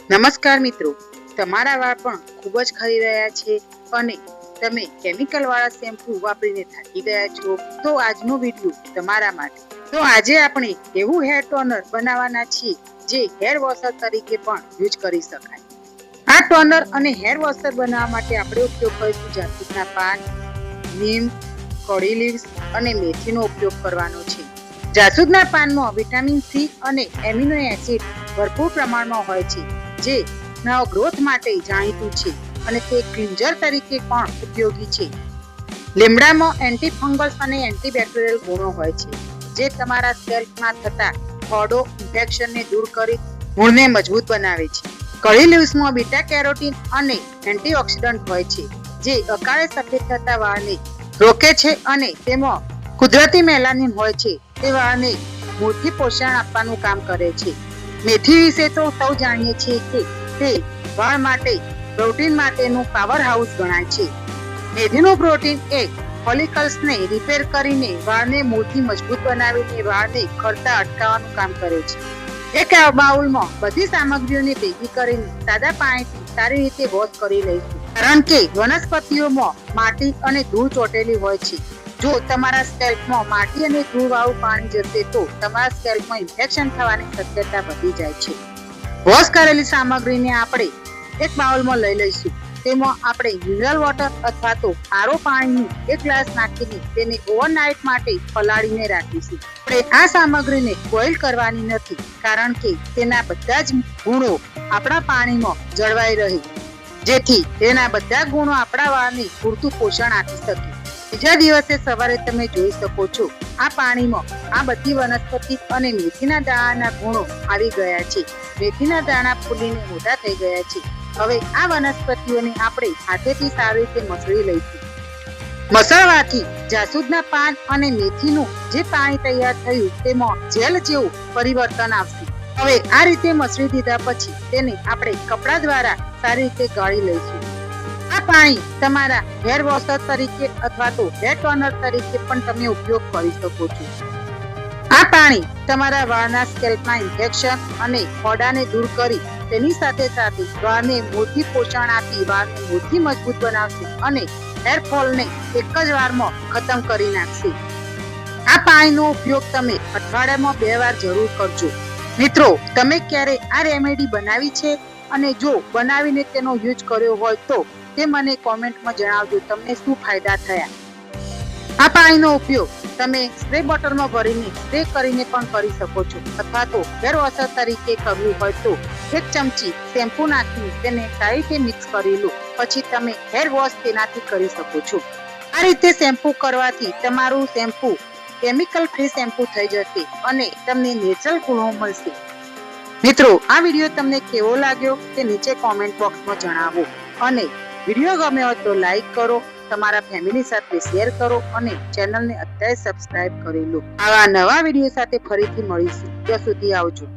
નમસ્કાર મિત્રો, તમારા વાળ પણ ખૂબ જ ખરી રહ્યા છે અને તમે કેમિકલ વાળા શેમ્પૂ વાપરીને થાકી ગયા છો તો આજનો વિડીયો તમારા માટે। તો આજે આપણે એવું હેર ટોનર બનાવવાના છીએ જે હેર વોશર તરીકે પણ યુઝ કરી શકાય। આ ટોનર અને હેર વોશર બનાવવા માટે આપણે ઉપયોગ કરીશું જાસૂદના પાન, નીમ, કઢી લીવ્સ અને મેથીનો ઉપયોગ કરવાનો છે। જાસૂદના પાનમાં વિટામિન સી અને એમિનો એસિડ ભરપૂર પ્રમાણમાં હોય છે જે નવા ગ્રોથ માટે જાણીતું છે અને તે ક્લિન્જર તરીકે પણ ઉપયોગી છે। લીમડામાં એન્ટી ફંગલ અને એન્ટીબેક્ટેરિયલ ગુણો હોય છે જે તમારા સ્કેલ્પમાં થતા ફોડો ઇન્ફેક્શનને દૂર કરી મૂળને મજબૂત બનાવે છે। કઢી લીવ્સમાં બીટા કેરોટીન અને એન્ટીઓક્સિડન્ટ હોય છે જે અકાળે સફેદ થતા વાળને રોકે છે અને તેમાં કુદરતી મેલાનિન હોય છે તે વાળને મૂળથી પોષણ આપવાનું કામ કરે છે। મેથી વિશે તો સૌ જાણીએ છીએ કે તે વાળ માટે પ્રોટીન માટેનું પાવર હાઉસ ગણાય છે। મેથીનું પ્રોટીન એ ફોલિકલ્સને રિપેર કરીને વાળને મૂળથી મજબૂત બનાવીને વાળને ખરતા અટકાવવાનું કામ કરે છે। એક બાઉલમાં બધી સામગ્રીઓને ભેગી કરીને સાદા પાણીથી સારી રીતે વોશ કરી લઈશું કારણ કે વનસ્પતિઓમાં માટી અને ધૂળ ચોટેલી હોય છે। જો તમારા સ્કેલ્પમાં માટી અને ધૂળ વાળું પાણી જશે તો તમારા સ્કેલ્પમાં ઇન્ફેક્શન થવાની શક્યતા વધી જાય છે। વોશ કરેલી સામગ્રીને આપણે એક બાઉલમાં લઈ લઈશું। તેમાં આપણે મિનરલ વોટર અથવા તો આરો પાણીનું એક ગ્લાસ નાખીને તેને ઓવરનાઇટ માટે પલાળીને રાખીશું। આપણે આ સામગ્રીને બોઇલ કરવાની નથી કારણ કે તેના બધા જ ગુણો આપણા પાણીમાં જળવાઈ રહે જેથી તેના બધા ગુણો આપણા વાળને પૂરતું પોષણ આપી શકે। બીજા દિવસે સવારે તમે જોઈ શકો છો આ પાણીમાં આ બધી વનસ્પતિ અને મેથીના દાણાના ગુણો આવી ગયા છે। મેથીના દાણા ફૂલીને મોટા થઈ ગયા છે। હવે આ વનસ્પતિઓને આપણે હાથેથી સારી રીતે મસળી લઈશું। મસળવાથી જાસૂદના પાન અને મેથીનું જે પાણી તૈયાર થયું તેમાં જેલ જેવું પરિવર્તન આવશે। હવે આ રીતે મસળી દીધા પછી તેને આપણે કપડા દ્વારા સારી રીતે ગાળી લઈશું। આ પાણી તમારા હેર વોશર તરીકે અથવા તો હેર ટોનર તરીકે પણ તમે ઉપયોગ કરી શકો છો। આ પાણી તમારા વાળના સ્કેલ્પમાં ઇન્ફેક્શન અને ફોડાને દૂર કરી તેની સાથે સાથે વાળને મૂળથી પોષણ આપી વાળને મૂળથી મજબૂત બનાવશે અને હેર ફોલને એક જ વારમાં ખતમ કરી નાખશે। આ પાણીનો ઉપયોગ તમે અઠવાડિયામાં 2 વાર જરૂર કરજો। મિત્રો, તમે ક્યારે આ રેમેડી બનાવી છે અને જો બનાવીને તેનો યુઝ કર્યો હોય તો તે મને કોમેન્ટમાં જણાવજો તમને શું ફાયદા થયા। આ પાણીનો ઉપયોગ તમે સ્પ્રે બોટલમાં ભરીને સ્પ્રે કરીને પણ કરી શકો છો અથવા તો હેર વોશર તરીકે કરવું હોય તો 1 ચમચી શેમ્પૂ નાખીને તેને સારી રીતે મિક્સ કરી લો પછી તમે હેર વોશ તેનાથી કરી શકો છો। આ રીતે શેમ્પૂ કરવાથી તમારું શેમ્પૂ કેમિકલ ફ્રી શેમ્પૂ થઈ જશે અને તમને નેચરલ ગુણો મળશે। મિત્રો, આ વિડીયો તમને કેવો લાગ્યો તે નીચે કોમેન્ટ બોક્સમાં જણાવો અને વિડીયો ગમ્યો હોય તો લાઈક કરો, તમારા ફેમિલી સાથે શેર કરો અને ચેનલને અત્યારે સબસ્ક્રાઇબ કરી લો। આવા નવા વિડીયો સાથે ફરીથી મળીશું, ત્યાં સુધી આવજો।